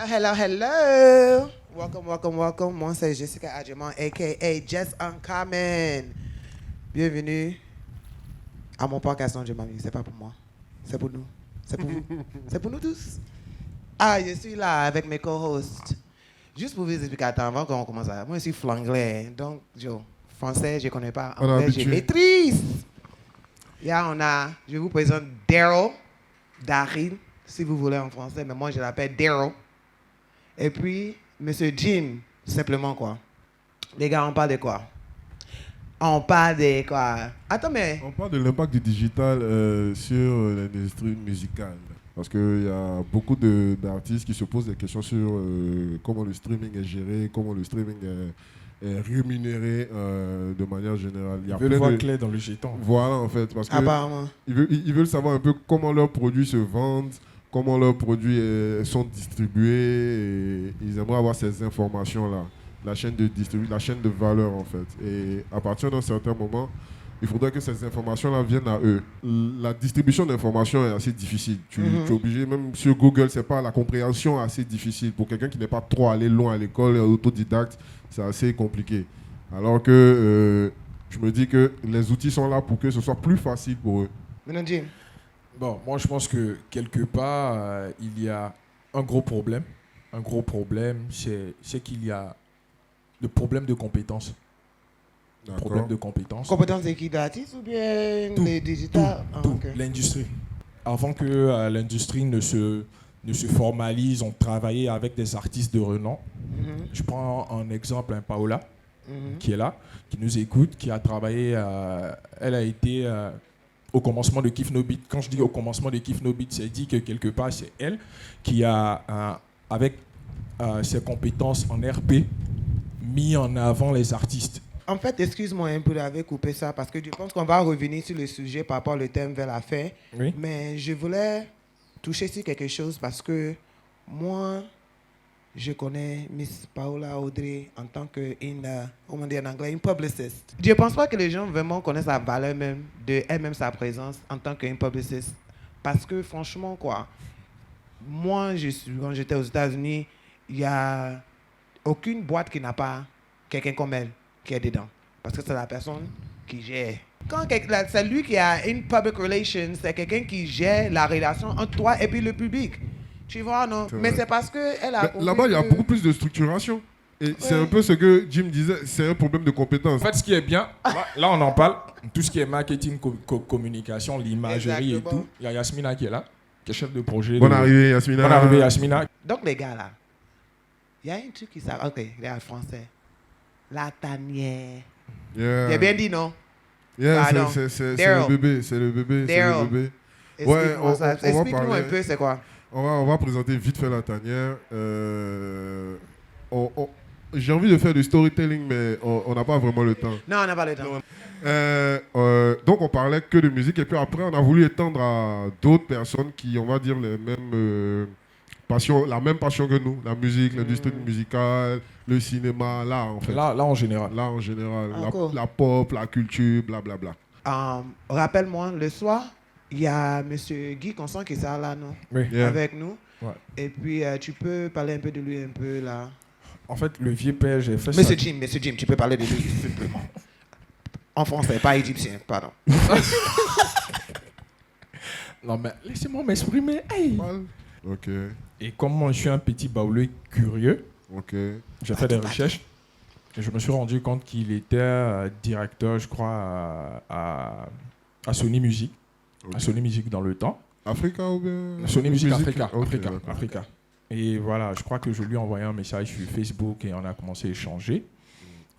Hello. Welcome. Moi, c'est Jessica Adjemant, a.k.a. Jess Uncommon. Bienvenue à mon podcast Non, je m'amuse. C'est pas pour moi. C'est pour nous. C'est pour vous. C'est pour nous tous. Ah, je suis là avec mes co-hosts. Juste pour vous expliquer, avant qu'on commence à... Moi, je suis flanglais. Donc, français, je ne connais pas. Anglais, je maîtrise. Je vous présente Daryl, si vous voulez en français, mais moi, je l'appelle Daryl. Et puis, Monsieur Jim, simplement quoi. Les gars, on parle de quoi? Attends, mais... On parle de l'impact du digital sur l'industrie musicale. Parce qu'il y a beaucoup d'artistes qui se posent des questions sur comment le streaming est géré, comment le streaming est rémunéré de manière générale. Ils veulent voir clair dans le jeton. Voilà, en fait. Parce que apparemment. Ils veulent savoir un peu comment leurs produits se vendent, comment leurs produits sont distribués. Et ils aimeraient avoir ces informations-là. La chaîne de valeur, en fait. Et à partir d'un certain moment, il faudrait que ces informations-là viennent à eux. La distribution d'informations est assez difficile. Tu es obligé, même sur Google, c'est pas la compréhension assez difficile. Pour quelqu'un qui n'est pas trop allé loin à l'école, autodidacte, c'est assez compliqué. Alors que je me dis que les outils sont là pour que ce soit plus facile pour eux. Maintenant, Jim. Bon, moi, je pense que quelque part, il y a un gros problème. Un gros problème, c'est qu'il y a le problème de compétences. Problème de compétences. Compétences d'équipe d'artistes ou bien les digital? Okay. L'industrie. Avant que l'industrie ne se formalise, on travaillait avec des artistes de renom. Je prends un exemple, Paola, qui est là, qui nous écoute, qui a travaillé, elle a été au commencement de Kif No Beat. Quand je dis au commencement de Kif No Beat, c'est dit que quelque part, c'est elle qui a, avec ses compétences en RP, mis en avant les artistes. En fait, excuse-moi un peu d'avoir coupé ça parce que je pense qu'on va revenir sur le sujet par rapport au thème vers la fin. Oui. Mais je voulais toucher sur quelque chose parce que moi, je connais Miss Paola Audrey en tant qu'une, comment dire en anglais, une publiciste. Je ne pense pas que les gens vraiment connaissent la valeur même de elle-même, sa présence en tant qu'une publiciste. Parce que franchement, moi, quand j'étais aux États-Unis, il n'y a aucune boîte qui n'a pas quelqu'un comme elle qui est dedans. Parce que c'est la personne qui gère. Quand c'est lui qui a une public relation, c'est quelqu'un qui gère la relation entre toi et puis le public. Tu vois, non? Mais c'est parce qu'elle a... Là-bas, il y a beaucoup plus de structuration. Et c'est un peu ce que Jim disait, c'est un problème de compétence. En fait, ce qui est bien, là on en parle, tout ce qui est marketing, communication, l'imagerie et tout. Il y a Yasmina qui est là, qui est chef de projet. Bonne arrivée, Yasmina. Bonne arrivée, Yasmina. Donc, les gars, là, il y a un truc qui s'appelle... OK, il y a le français. La tanière. Yeah. J'ai bien dit, non? Yeah, c'est le bébé. C'est le bébé. Ouais, explique-nous un peu, c'est quoi? On va présenter vite fait la tanière. J'ai envie de faire du storytelling, mais on n'a pas vraiment le temps. Non, on n'a pas le temps. Donc, on parlait que de musique. Et puis après, on a voulu étendre à d'autres personnes qui, on va dire, les mêmes... la même passion que nous, la musique, l'industrie musicale, le cinéma, l'art en fait. Là en général. L'art en général, cool. la pop, la culture, blablabla. Rappelle-moi, le soir, il y a M. Guy Constant qui est là, non? Oui. Yeah. Avec nous. Ouais. Et puis, tu peux parler un peu de lui, un peu là. En fait, le vieux père, j'ai fait Monsieur Jim, tu peux parler de lui, simplement. En français, pas égyptien, pardon. Non, mais laissez-moi m'exprimer. Hey. Ok. Et comme moi, je suis un petit baoulé curieux, j'ai fait des recherches et je me suis rendu compte qu'il était directeur, je crois, à Sony Music. À Sony Music dans le temps. Africa ou bien Sony Music Africa. Okay, Africa. Et voilà, je crois que je lui ai envoyé un message sur Facebook et on a commencé à échanger.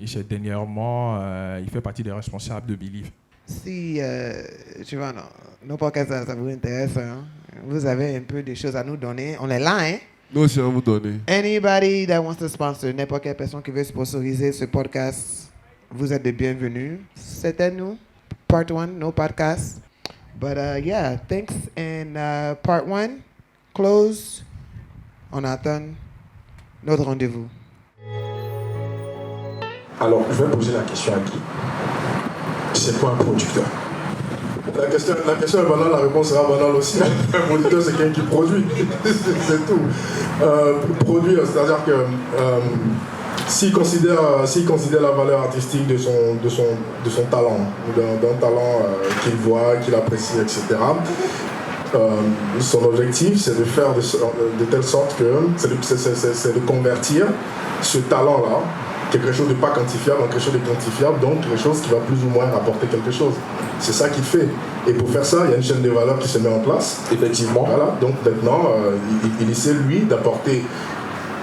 Et c'est dernièrement, il fait partie des responsables de Believe. Si, tu vois, nos podcasts, ça vous intéresse, hein? Vous avez un peu des choses à nous donner. On est là, hein? Nous aussi, on vous donne. Anybody that wants to sponsor, n'importe quelle personne qui veut sponsoriser ce podcast, vous êtes les bienvenus. C'était nous, part 1, no podcast. But yeah, thanks. And part 1, close. On attend notre rendez-vous. Alors, je vais poser la question à Guy. C'est quoi un producteur? La question est banale, la réponse sera banale aussi. Un producteur, c'est quelqu'un qui produit. C'est tout. Produire, c'est-à-dire que s'il considère la valeur artistique de son talent, d'un talent qu'il voit, qu'il apprécie, etc., son objectif, c'est de faire de telle sorte que c'est de convertir ce talent-là, quelque chose de pas quantifiable en quelque chose de quantifiable, donc quelque chose qui va plus ou moins rapporter quelque chose. C'est ça qu'il fait. Et pour faire ça, il y a une chaîne de valeur qui se met en place. Effectivement. Voilà, donc maintenant, il essaie, lui, d'apporter,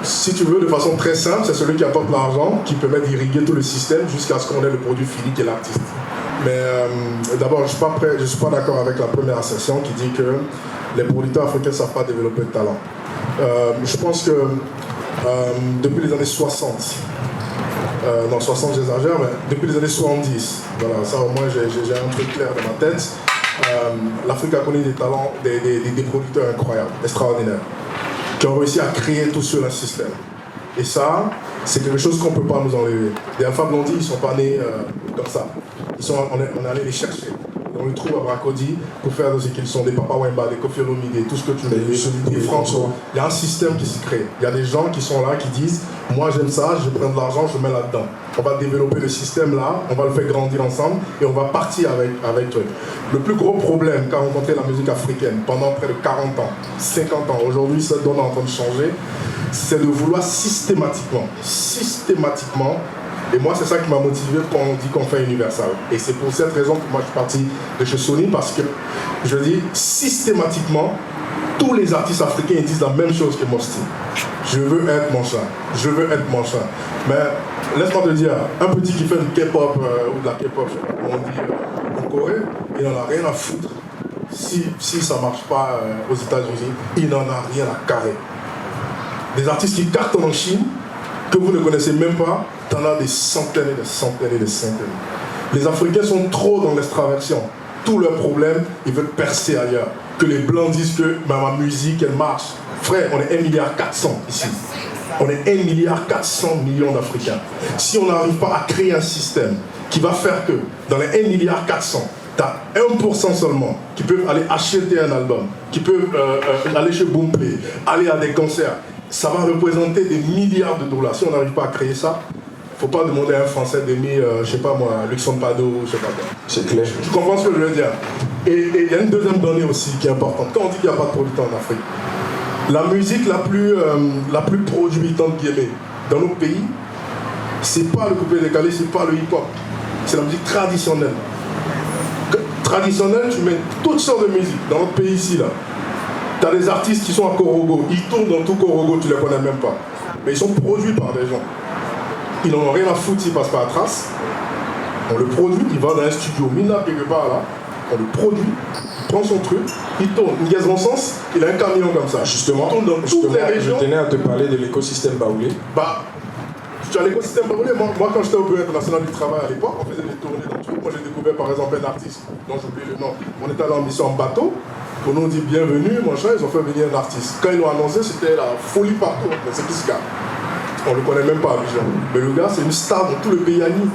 si tu veux, de façon très simple, c'est celui qui apporte l'argent, qui permet d'irriguer tout le système jusqu'à ce qu'on ait le produit fini qui est l'artiste. Mais d'abord, je ne suis pas d'accord avec la première assertion qui dit que les producteurs africains ne savent pas développer le talent. Je pense que depuis les années 60, non 60 j'exagère, mais depuis les années 70, voilà, ça au moins j'ai un truc clair dans ma tête, l'Afrique a connu des talents, des producteurs incroyables, extraordinaires, qui ont réussi à créer tout sur un système. Et ça, c'est quelque chose qu'on ne peut pas nous enlever. Les Alpha Blondy, ils ne sont pas nés comme ça. On est allé les chercher. On les trouve à Bracody pour faire ce qu'ils sont, des Papa Wemba, des Koffi Olomide, tout ce que tu veux, des Franco. Il y a un système qui se crée. Il y a des gens qui sont là, qui disent « Moi j'aime ça, je prends de l'argent, je mets là-dedans. » On va développer le système là, on va le faire grandir ensemble et on va partir avec eux. Le plus gros problème qu'a rencontré la musique africaine pendant près de 40 ans, 50 ans, aujourd'hui ça donne en train de changer, c'est de vouloir systématiquement, et moi c'est ça qui m'a motivé quand on dit qu'on fait Universal. Et c'est pour cette raison que moi je suis parti de chez Sony, parce que je dis systématiquement, tous les artistes africains disent la même chose que Mosty. Je veux être mon chat, je veux être mon chat. Mais laisse-moi te dire, un petit qui fait du K-pop ou de la K-pop, je sais pas comment on dit, en Corée, il n'en a rien à foutre. Si ça ne marche pas aux États-Unis, il n'en a rien à carrer. Des artistes qui cartonnent en Chine, que vous ne connaissez même pas, t'en as des centaines et des centaines et des centaines. Les Africains sont trop dans l'extraversion. Tous leurs problèmes, ils veulent percer ailleurs. Que les Blancs disent que ma musique, elle marche. Frère, on est 1,4 milliard ici. On est 1,4 milliard d'Africains. Si on n'arrive pas à créer un système qui va faire que dans les 1,4 milliard, t'as 1% seulement qui peuvent aller acheter un album, qui peuvent aller chez Boomplay, aller à des concerts, ça va représenter des milliards de dollars. Si on n'arrive pas à créer ça, faut pas demander à un Français d'aimer, je sais pas moi, Luxon Pado, je sais pas quoi. C'est clair. Tu comprends ce que je veux dire? Et il y a une deuxième donnée aussi qui est importante. Quand on dit qu'il n'y a pas de producteurs en Afrique, la musique la plus produite, entre guillemets, dans nos pays, c'est pas le coupé décalé, c'est pas le hip-hop. C'est la musique traditionnelle. Traditionnelle, tu mets toutes sortes de musique. Dans notre pays ici, là, tu as des artistes qui sont à Korogo. Ils tournent dans tout Korogo, tu les connais même pas. Mais ils sont produits par des gens. Ils n'en ont rien à foutre s'ils passent par la trace. On le produit, il va dans un studio minable quelque part là. On le produit, il prend son truc, il tourne. Une bon sens, il a un camion comme ça. Justement, il tourne dans toutes les régions. Je tenais à te parler de l'écosystème baoulé. Bah, tu as l'écosystème baoulé. Moi, quand j'étais au Bureau international du travail à l'époque, on faisait des tournées dans tout. Moi, j'ai découvert par exemple un artiste dont j'oublie le nom. On était allé en mission en bateau. On nous dit bienvenue, machin, ils ont fait venir un artiste. Quand ils l'ont annoncé, c'était la folie partout. Mais c'est qui ce gars? On ne le connaît même pas à Abidjan. Mais le gars, c'est une star dans tout le pays à Nice.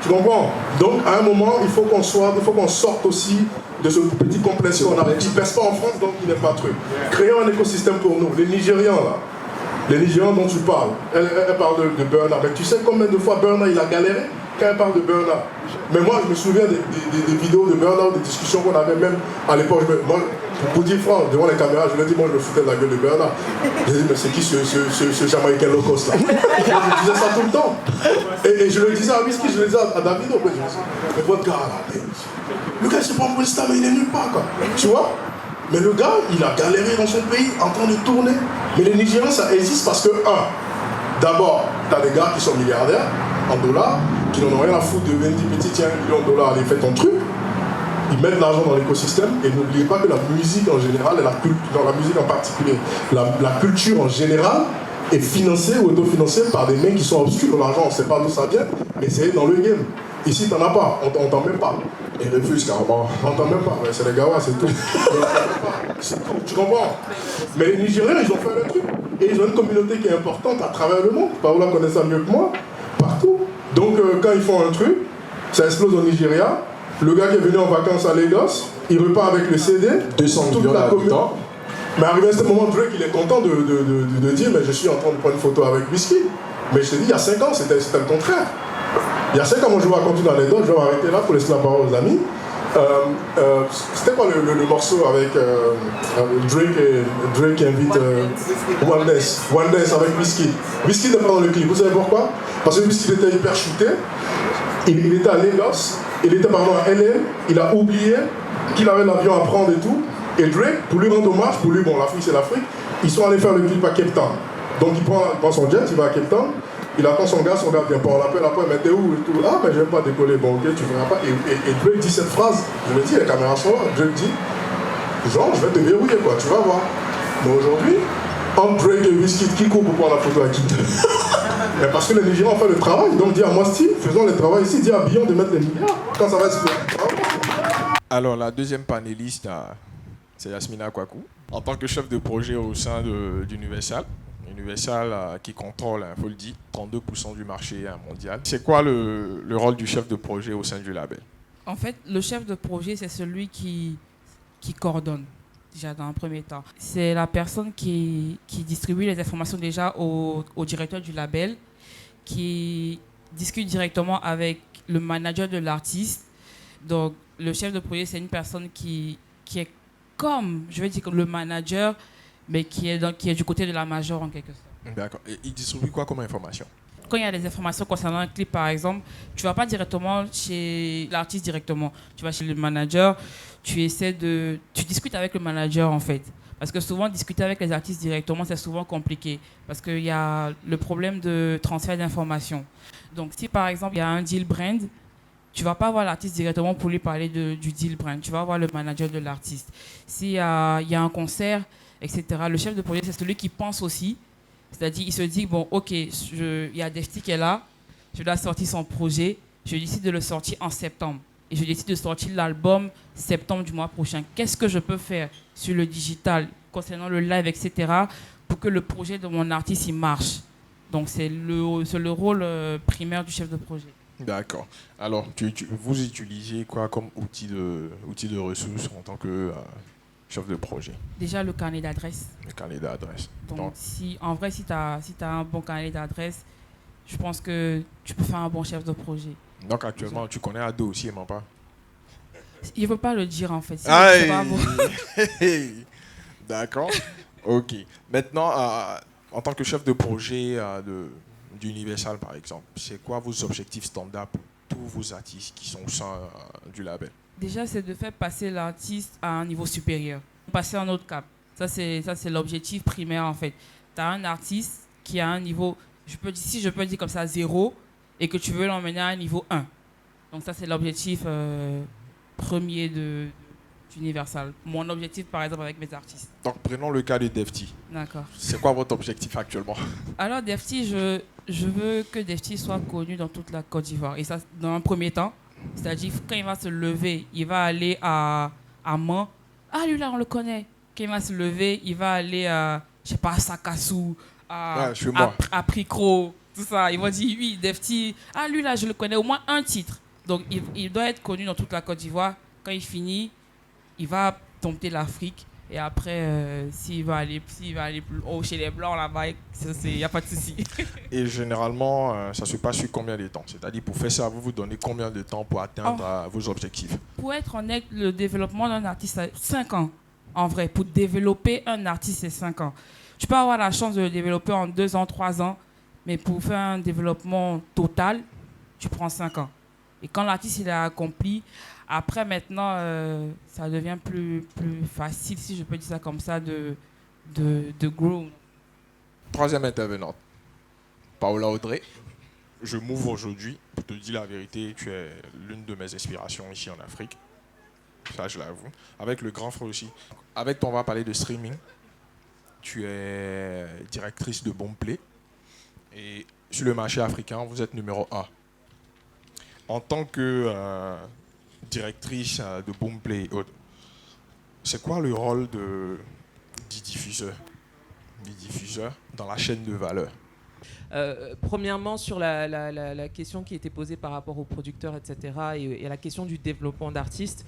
Tu comprends? Donc, à un moment, il faut qu'on sorte aussi de ce petit complexe qu'on a. Il ne pèse pas en France, donc il n'est pas truc. Créons un écosystème pour nous. Les Nigérians, là, les Nigérians dont tu parles, elle parle de Burna. Mais tu sais combien de fois Burna, il a galéré quand elle parle de Burna? Mais moi, je me souviens des vidéos de Burna, des discussions qu'on avait même à l'époque. Moi, pour dire franc, devant les caméras, je lui ai dit, moi, je me foutais de la gueule de Burna. Je lui ai dit, mais c'est qui ce Jamaïcain low cost là? Je disais ça tout le temps. Et je le disais à Whisky, je le disais à David. Je me disais, mais votre gars là, le gars, c'est pas un police, mais il est nulle part, quoi. Tu vois? Mais le gars, il a galéré dans son pays, en train de tourner. Mais les Nigériens, ça existe parce que, d'abord, t'as des gars qui sont milliardaires, en dollars, qui n'en ont rien à foutre de 20 petits, tiens, $1 million, allez, fais ton truc. Ils mettent l'argent dans l'écosystème et n'oubliez pas que la musique en général, et dans la musique en particulier, la culture en général est financée ou autofinancée par des mecs qui sont obscurs. L'argent, on ne sait pas d'où ça vient, mais c'est dans le game. Ici, t'en as pas, on t'en même pas. Ils refusent carrément. On t'en même pas, ouais, c'est les Gawa, c'est tout. C'est tout, tu comprends? Mais les Nigériens, ils ont fait le truc. Et ils ont une communauté qui est importante à travers le monde. Paola connaît ça mieux que moi, partout. Donc, quand ils font un truc, ça explose au Nigeria. Le gars qui est venu en vacances à Lagos, il repart avec le CD. 200 toute millions la commune. d'habitants. Mais arrivé à ce moment, Drake, il est content de dire, mais je suis en train de prendre une photo avec Wizkid. Mais je te dis, il y a 5 ans, c'était le contraire. Il y a 5 ans, moi je vais raconter une anecdote, je vais m'arrêter là pour laisser la parole aux amis. C'était quoi le morceau avec Drake qui invite One Dance avec Wizkid. Wizkid n'est pas dans le clip, vous savez pourquoi? Parce que Wizkid était hyper shooté, il était à Lagos, il était pardon à LA, il a oublié qu'il avait l'avion à prendre et tout. Et Drake, pour lui rendre hommage, pour lui, bon, l'Afrique c'est l'Afrique, ils sont allés faire le clip à Cape Town. Donc il prend son jet, il va à Cape Town, il attend son gars vient pas, on l'appelle après, mais t'es où et tout. Ah, mais je vais pas décoller, bon, ok, tu verras pas. Et Drake dit cette phrase, je me dis, les caméras sont là, Drake dit, genre, je vais te verrouiller, quoi, tu vas voir. Mais aujourd'hui, entre Drake et Wizkid, qui court pour prendre la photo avec qui? Mais parce que les Nigérians ont fait le travail, donc dis à moi, Steve, faisons le travail ici, dis à Billon de mettre les milliards, quand ça va se faire. Alors, la deuxième panéliste, c'est Yasmina Kwaku. En tant que chef de projet au sein d'Universal, Universal qui contrôle, il faut le dire, 32% du marché mondial. C'est quoi le rôle du chef de projet au sein du label? En fait, le chef de projet, c'est celui qui coordonne, déjà dans un premier temps. C'est la personne qui distribue les informations déjà au directeur du label, qui discute directement avec le manager de l'artiste. Donc, le chef de projet, c'est une personne qui est comme, je vais dire, comme le manager, mais qui est du côté de la major en quelque sorte. D'accord. Et il distribue quoi comme information? Quand il y a des informations concernant un clip, par exemple, tu ne vas pas directement chez l'artiste directement. Tu vas chez le manager, tu discutes avec le manager en fait. Parce que souvent, discuter avec les artistes directement, c'est souvent compliqué. Parce qu'il y a le problème de transfert d'informations. Donc, si par exemple, il y a un deal brand, tu ne vas pas voir l'artiste directement pour lui parler du deal brand. Tu vas voir le manager de l'artiste. S'il y a un concert, etc., le chef de projet, c'est celui qui pense aussi. C'est-à-dire, il se dit, bon, ok, il y a Defty qui est là, je dois sortir son projet, je décide de le sortir en septembre. Et je décide de sortir l'album septembre du mois prochain. Qu'est-ce que je peux faire sur le digital, concernant le live, etc., pour que le projet de mon artiste, il marche? Donc, c'est le rôle primaire du chef de projet. D'accord. Alors, vous utilisez quoi comme outil de ressources en tant que chef de projet? Déjà, le carnet d'adresse. Le carnet d'adresse. Donc, en vrai, si tu as un bon carnet d'adresse, je pense que tu peux faire un bon chef de projet. Donc, actuellement, tu connais Ado aussi, non pas? Il ne veut pas le dire, en fait. C'est pas bon. D'accord. OK. Maintenant, en tant que chef de projet d'Universal, par exemple, c'est quoi vos objectifs standards pour tous vos artistes qui sont au sein du label? Déjà, c'est de faire passer l'artiste à un niveau supérieur, passer à un autre cap. Ça, c'est l'objectif primaire, en fait. Tu as un artiste qui a un niveau, si je peux dire comme ça, 0, et que tu veux l'emmener à un niveau 1. Donc ça, c'est l'objectif premier d'Universal. Mon objectif, par exemple, avec mes artistes. Donc, prenons le cas de Defty. D'accord. C'est quoi votre objectif actuellement? Alors, Defty, je veux que Defty soit connu dans toute la Côte d'Ivoire. Et ça, dans un premier temps. C'est-à-dire, quand il va se lever, il va aller à Mans. Ah, lui là, on le connaît. Quand il va se lever, il va aller à, je sais pas, à Sakassou, à Pricro, tout ça. Ils vont dire, oui, Defty. Ah, lui là, je le connais. Au moins un titre. Donc, il doit être connu dans toute la Côte d'Ivoire. Quand il finit, il va dompter l'Afrique. Et après, s'il va aller plus haut chez les Blancs, là-bas, il n'y a pas de souci. Et généralement, ça se passe sur combien de temps? C'est-à-dire, pour faire ça, vous donnez combien de temps pour atteindre vos objectifs? Pour être honnête, le développement d'un artiste, c'est 5 ans. En vrai, pour développer un artiste, c'est 5 ans. Tu peux avoir la chance de le développer en 2 ans, 3 ans, mais pour faire un développement total, tu prends 5 ans. Et quand l'artiste il a accompli, après maintenant, ça devient plus facile, si je peux dire ça comme ça, de grow. Troisième intervenante, Paola Audrey. Je m'ouvre aujourd'hui. Pour te dire la vérité, tu es l'une de mes inspirations ici en Afrique. Ça, je l'avoue. Avec le grand frère aussi. Avec toi, on va parler de streaming. Tu es directrice de Boomplay. Et sur le marché africain, vous êtes numéro 1. En tant que directrice de Boomplay, c'est quoi le rôle du diffuseur dans la chaîne de valeur? Premièrement, sur la question qui était posée par rapport aux producteurs, etc., et à la question du développement d'artistes,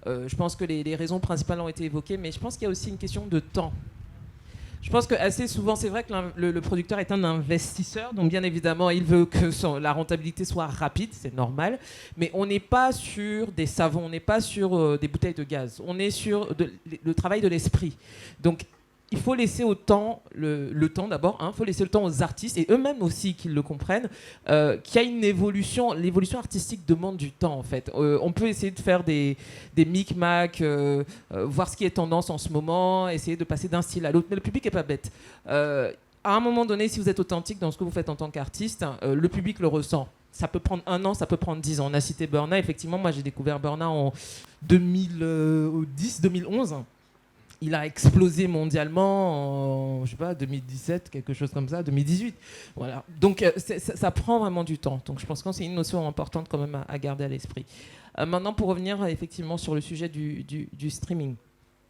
je pense que les raisons principales ont été évoquées, mais je pense qu'il y a aussi une question de temps. Je pense que assez souvent, c'est vrai que le producteur est un investisseur, donc bien évidemment, il veut que la rentabilité soit rapide, c'est normal, mais on n'est pas sur des savons, on n'est pas sur des bouteilles de gaz, on est sur le travail de l'esprit. Donc, il faut laisser le temps d'abord, il faut laisser le temps aux artistes, et eux-mêmes aussi qu'ils le comprennent, qu'il y a une évolution. L'évolution artistique demande du temps, en fait. On peut essayer de faire des micmacs, voir ce qui est tendance en ce moment, essayer de passer d'un style à l'autre, mais le public n'est pas bête. À un moment donné, si vous êtes authentique dans ce que vous faites en tant qu'artiste, le public le ressent. Ça peut prendre 1 an, ça peut prendre 10 ans. On a cité Burna, effectivement, moi j'ai découvert Burna en 2010, 2011. Il a explosé mondialement en, je sais pas, 2017, quelque chose comme ça, 2018. Voilà. Donc ça prend vraiment du temps. Donc je pense que c'est une notion importante quand même à garder à l'esprit. Maintenant, pour revenir effectivement sur le sujet du streaming,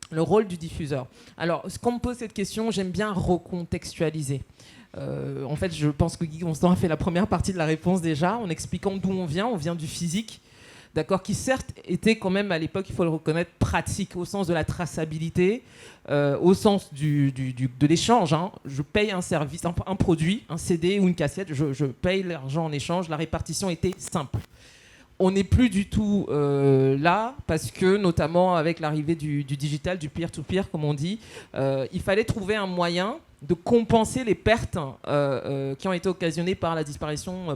le rôle du diffuseur. Alors, quand on me pose cette question, j'aime bien recontextualiser. En fait, je pense que Guy Constant a fait la première partie de la réponse déjà, en expliquant d'où on vient du physique. D'accord, qui certes était quand même à l'époque, il faut le reconnaître, pratique au sens de la traçabilité, au sens de l'échange. Je paye un service, un produit, un CD ou une cassette, je paye l'argent en échange, la répartition était simple. On n'est plus du tout là, parce que notamment avec l'arrivée du digital, du peer-to-peer, comme on dit, il fallait trouver un moyen de compenser les pertes qui ont été occasionnées par la disparition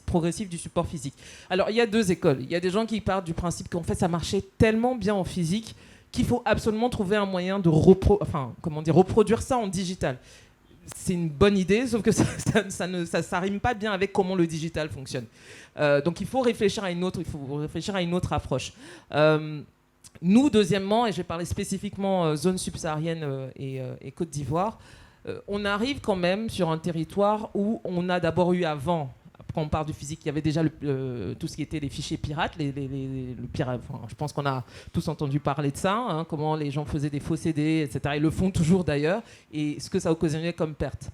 progressive du support physique. Alors, il y a 2 écoles. Il y a des gens qui partent du principe qu'en fait, ça marchait tellement bien en physique qu'il faut absolument trouver un moyen de reproduire ça en digital. C'est une bonne idée, sauf que ça rime pas bien avec comment le digital fonctionne. Donc, il faut réfléchir à une autre approche. Nous, deuxièmement, et je vais parler spécifiquement zone subsaharienne et Côte d'Ivoire, on arrive quand même sur un territoire où on a d'abord eu avant, quand on parle du physique, il y avait déjà tout ce qui était les fichiers pirates, je pense qu'on a tous entendu parler de ça, comment les gens faisaient des faux CD, etc. Ils le font toujours d'ailleurs, et ce que ça occasionnait comme perte.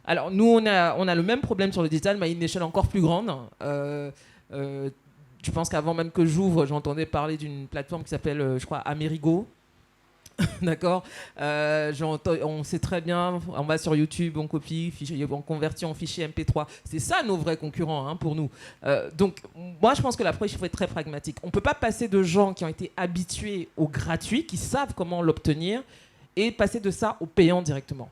Alors nous, on a le même problème sur le digital, mais à une échelle encore plus grande. Je pense qu'avant même que j'ouvre, j'entendais parler d'une plateforme qui s'appelle, je crois, Amerigo. D'accord, on sait très bien, on va sur YouTube, on copie, on convertit en fichier MP3. C'est ça nos vrais concurrents pour nous. Donc, moi, je pense que l'approche, il faut être très pragmatique. On ne peut pas passer de gens qui ont été habitués au gratuit, qui savent comment l'obtenir, et passer de ça au payant directement.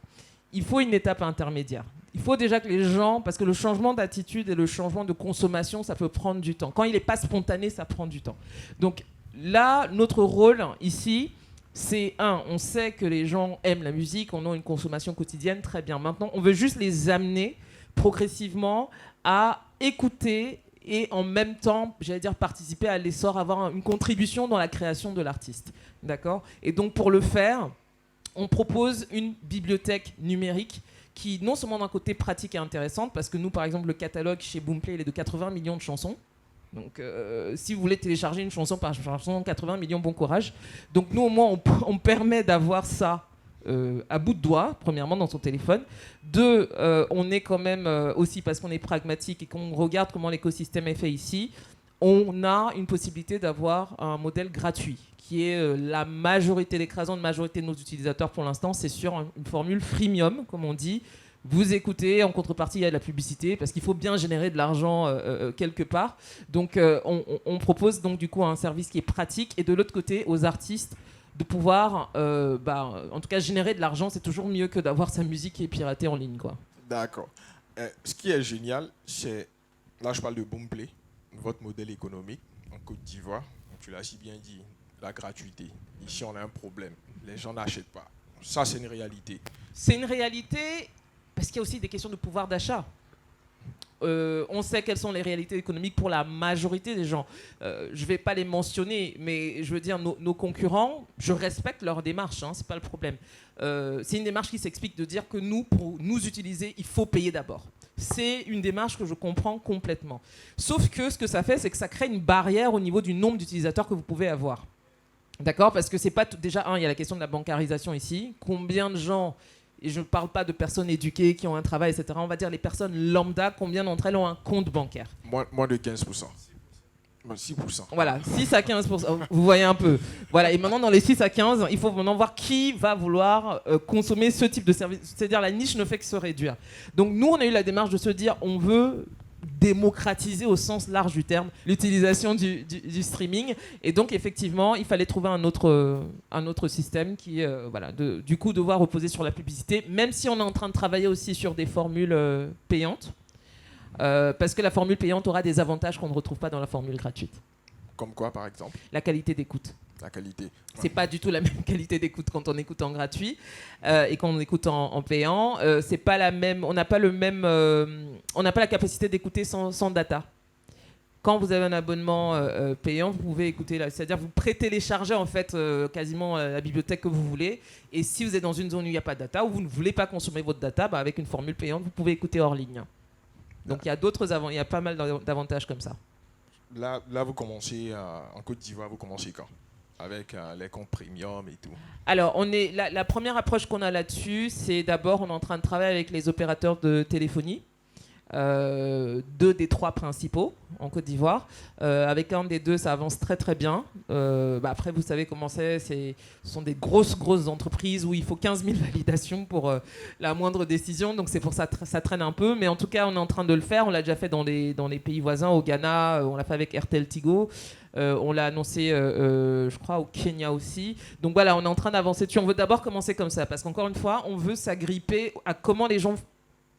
Il faut une étape intermédiaire. Il faut déjà que les gens, parce que le changement d'attitude et le changement de consommation, ça peut prendre du temps. Quand il n'est pas spontané, ça prend du temps. Donc là, notre rôle ici, c'est on sait que les gens aiment la musique, on a une consommation quotidienne, très bien. Maintenant, on veut juste les amener progressivement à écouter et en même temps, j'allais dire, participer à l'essor, avoir une contribution dans la création de l'artiste. D'accord ? Et donc, pour le faire, on propose une bibliothèque numérique qui, non seulement d'un côté pratique et intéressante, parce que nous, par exemple, le catalogue chez Boomplay, il est de 80 millions de chansons. Donc, si vous voulez télécharger une chanson par chanson, 80 millions, bon courage. Donc, nous, au moins, on permet d'avoir ça à bout de doigt, premièrement, dans son téléphone. 2, on est quand même aussi, parce qu'on est pragmatique et qu'on regarde comment l'écosystème est fait ici, on a une possibilité d'avoir un modèle gratuit, qui est la majorité, l'écrasante majorité de nos utilisateurs pour l'instant, c'est sur une formule freemium, comme on dit. Vous écoutez, en contrepartie, il y a de la publicité, parce qu'il faut bien générer de l'argent quelque part. Donc, on propose donc du coup un service qui est pratique, et de l'autre côté, aux artistes, de pouvoir, en tout cas, générer de l'argent. C'est toujours mieux que d'avoir sa musique qui est piratée en ligne, quoi. D'accord. Ce qui est génial, c'est, là je parle de Boomplay, votre modèle économique en Côte d'Ivoire. Tu l'as si bien dit, la gratuité. Ici, on a un problème. Les gens n'achètent pas. Ça, c'est une réalité. C'est une réalité parce qu'il y a aussi des questions de pouvoir d'achat. On sait quelles sont les réalités économiques pour la majorité des gens. Je ne vais pas les mentionner, mais je veux dire, nos concurrents, je respecte leur démarche, c'est pas le problème. C'est une démarche qui s'explique de dire que nous, pour nous utiliser, il faut payer d'abord. C'est une démarche que je comprends complètement. Sauf que ce que ça fait, c'est que ça crée une barrière au niveau du nombre d'utilisateurs que vous pouvez avoir. D'accord ? Parce que c'est pas déjà, il y a la question de la bancarisation ici. Combien de gens et je ne parle pas de personnes éduquées qui ont un travail, etc. On va dire les personnes lambda, combien d'entre elles ont un compte bancaire? Moins de 15%. 6%. Voilà, 6 à 15%. Vous voyez un peu. Voilà, et maintenant, dans les 6 à 15, il faut maintenant voir qui va vouloir consommer ce type de service. C'est-à-dire, la niche ne fait que se réduire. Donc, nous, on a eu la démarche de se dire, on veut démocratiser au sens large du terme l'utilisation du streaming. Et donc, effectivement, il fallait trouver un autre système qui, du coup, devoir reposer sur la publicité, même si on est en train de travailler aussi sur des formules payantes. Parce que la formule payante aura des avantages qu'on ne retrouve pas dans la formule gratuite. Comme quoi, par exemple? La qualité d'écoute. La qualité. C'est pas du tout la même qualité d'écoute quand on écoute en gratuit et quand on écoute en payant. C'est pas la même. On n'a pas le même. On n'a pas la capacité d'écouter sans data. Quand vous avez un abonnement payant, vous pouvez écouter, c'est-à-dire vous prétéléchargez en fait quasiment la bibliothèque que vous voulez. Et si vous êtes dans une zone où il n'y a pas de data, ou vous ne voulez pas consommer votre data, avec une formule payante, vous pouvez écouter hors ligne. Donc il y a pas mal d'avantages comme ça. Là, vous commencez en Côte d'Ivoire, vous commencez quand? Avec les comptes premium et tout. Alors, la première approche qu'on a là-dessus, c'est d'abord, on est en train de travailler avec les opérateurs de téléphonie. 2 des 3 principaux en Côte d'Ivoire. Avec un des 2, ça avance très très bien. Après, vous savez comment c'est. Ce sont des grosses entreprises où il faut 15 000 validations pour la moindre décision. Donc c'est pour ça que ça traîne un peu. Mais en tout cas, on est en train de le faire. On l'a déjà fait dans les pays voisins, au Ghana. On l'a fait avec Airtel Tigo. On l'a annoncé, je crois, au Kenya aussi. Donc voilà, on est en train d'avancer dessus. On veut d'abord commencer comme ça. Parce qu'encore une fois, on veut s'agripper à comment les gens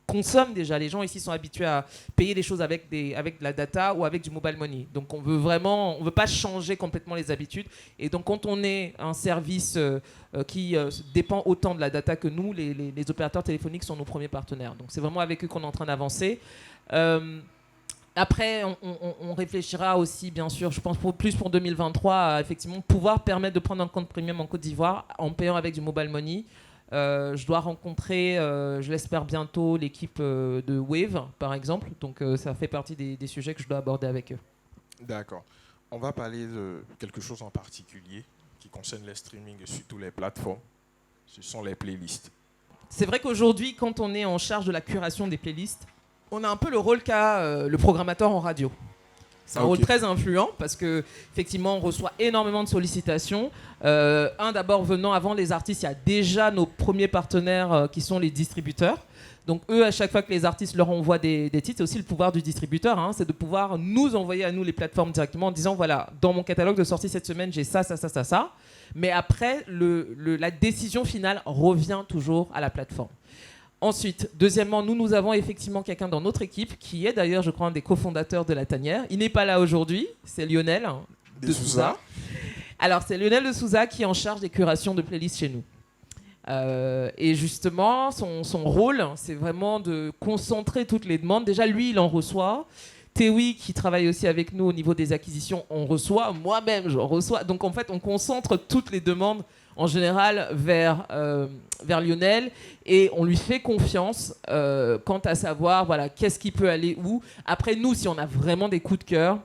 consomment déjà. Les gens ici sont habitués à payer des choses avec de la data ou avec du mobile money. Donc on veut pas changer complètement les habitudes. Et donc quand on est un service qui dépend autant de la data que nous, les opérateurs téléphoniques sont nos premiers partenaires. Donc c'est vraiment avec eux qu'on est en train d'avancer. Après, on réfléchira aussi, bien sûr, je pense plus pour 2023, à effectivement pouvoir permettre de prendre un compte premium en Côte d'Ivoire en payant avec du mobile money. Je dois rencontrer, je l'espère bientôt, l'équipe de Wave, par exemple. Donc ça fait partie des sujets que je dois aborder avec eux. D'accord. On va parler de quelque chose en particulier qui concerne les streaming sur toutes les plateformes. Ce sont les playlists. C'est vrai qu'aujourd'hui, quand on est en charge de la curation des playlists, on a un peu le rôle qu'a le programmateur en radio. C'est un rôle très influent parce que effectivement on reçoit énormément de sollicitations. D'abord venant avant les artistes, il y a déjà nos premiers partenaires qui sont les distributeurs. Donc eux, à chaque fois que les artistes leur envoient des titres, c'est aussi le pouvoir du distributeur, c'est de pouvoir nous envoyer à nous les plateformes directement en disant voilà, dans mon catalogue de sortie cette semaine, j'ai ça. Mais après, la décision finale revient toujours à la plateforme. Ensuite, deuxièmement, nous avons effectivement quelqu'un dans notre équipe qui est d'ailleurs, je crois, un des cofondateurs de La Tanière. Il n'est pas là aujourd'hui, c'est Lionel de Souza. Alors, c'est Lionel de Souza qui est en charge des curations de playlists chez nous. Et justement, son rôle, c'est vraiment de concentrer toutes les demandes. Déjà, lui, il en reçoit. Théoui, qui travaille aussi avec nous au niveau des acquisitions, on reçoit. Moi-même, j'en reçois. Donc, en fait, on concentre toutes les demandes en général vers Lionel et on lui fait confiance quant à savoir voilà, qu'est-ce qui peut aller où. Après nous, si on a vraiment des coups de cœur,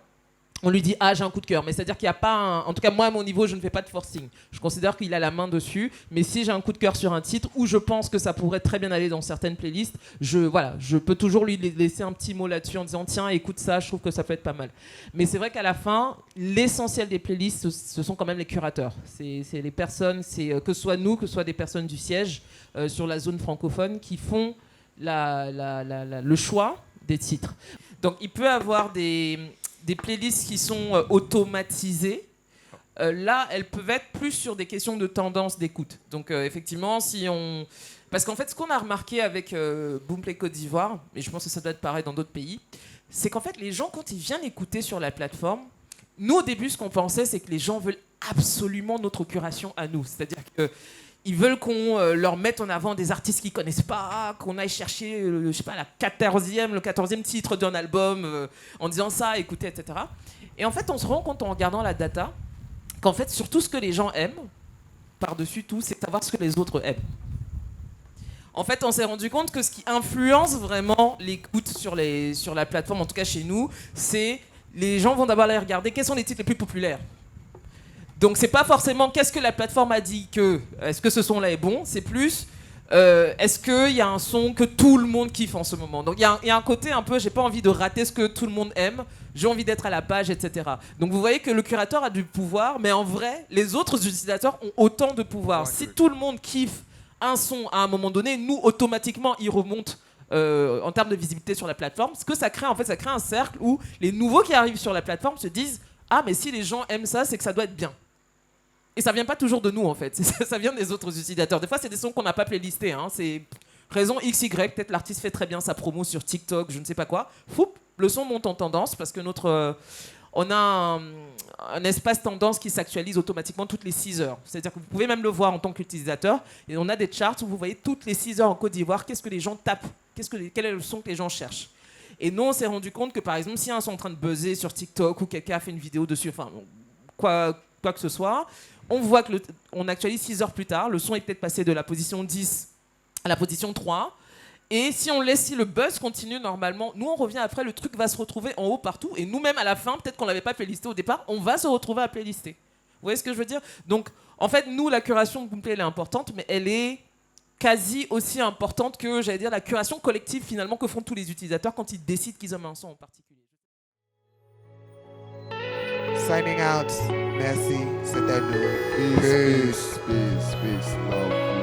on lui dit j'ai un coup de cœur. Mais c'est-à-dire qu'il n'y a pas en tout cas moi à mon niveau je ne fais pas de forcing. Je considère qu'il a la main dessus. Mais si j'ai un coup de cœur sur un titre où je pense que ça pourrait très bien aller dans certaines playlists, je peux toujours lui laisser un petit mot là-dessus en disant tiens écoute ça, je trouve que ça peut être pas mal. Mais c'est vrai qu'à la fin l'essentiel des playlists ce sont quand même les curateurs. C'est les personnes, que ce soit nous, que ce soit des personnes du siège sur la zone francophone qui font le choix des titres. Donc il peut avoir des playlists qui sont automatisées. Là, elles peuvent être plus sur des questions de tendance d'écoute. Donc, effectivement, parce qu'en fait, ce qu'on a remarqué avec Boomplay Côte d'Ivoire, et je pense que ça doit être pareil dans d'autres pays, c'est qu'en fait, les gens, quand ils viennent écouter sur la plateforme, nous, au début, ce qu'on pensait, c'est que les gens veulent absolument notre curation à nous. C'est-à-dire qu'ils veulent qu'on leur mette en avant des artistes qu'ils ne connaissent pas, qu'on aille chercher, le 14e titre d'un album en disant ça, écoutez, etc. Et en fait, on se rend compte en regardant la data qu'en fait, surtout ce que les gens aiment, par-dessus tout, c'est savoir ce que les autres aiment. En fait, on s'est rendu compte que ce qui influence vraiment l'écoute sur la plateforme, en tout cas chez nous, c'est les gens vont d'abord aller regarder quels sont les titres les plus populaires. Donc c'est pas forcément qu'est-ce que la plateforme a dit que est-ce que ce son-là est bon, c'est plus est-ce qu'il y a un son que tout le monde kiffe en ce moment? Donc il y a un côté un peu, j'ai pas envie de rater ce que tout le monde aime, j'ai envie d'être à la page, etc. Donc vous voyez que le curateur a du pouvoir, mais en vrai, les autres utilisateurs ont autant de pouvoir. Si tout le monde kiffe un son à un moment donné, nous, automatiquement, il remonte en termes de visibilité sur la plateforme. Ce que ça crée, en fait, ça crée un cercle où les nouveaux qui arrivent sur la plateforme se disent « Ah, mais si les gens aiment ça, c'est que ça doit être bien ». Et ça vient pas toujours de nous en fait, ça vient des autres utilisateurs. Des fois c'est des sons qu'on n'a pas playlistés, hein. C'est raison XY, peut-être l'artiste fait très bien sa promo sur TikTok, je ne sais pas quoi. Foup, le son monte en tendance parce que on a un espace tendance qui s'actualise automatiquement toutes les 6 heures. C'est-à-dire que vous pouvez même le voir en tant qu'utilisateur. Et on a des charts où vous voyez toutes les 6 heures en Côte d'Ivoire qu'est-ce que les gens tapent, quel est le son que les gens cherchent. Et nous on s'est rendu compte que par exemple si un son est en train de buzzer sur TikTok ou quelqu'un a fait une vidéo dessus, enfin quoi que ce soit, on voit que on actualise 6 heures plus tard, le son est peut-être passé de la position 10 à la position 3. Et si le buzz continue normalement, nous on revient après, le truc va se retrouver en haut partout. Et nous-mêmes à la fin, peut-être qu'on ne l'avait pas playlisté au départ, on va se retrouver à playlister. Vous voyez ce que je veux dire? Donc en fait, nous, la curation de Boomplay, elle est importante, mais elle est quasi aussi importante que, j'allais dire, la curation collective finalement que font tous les utilisateurs quand ils décident qu'ils aiment un son en particulier. Signing out. Merci. C'était nous. Peace, peace, peace, peace, love.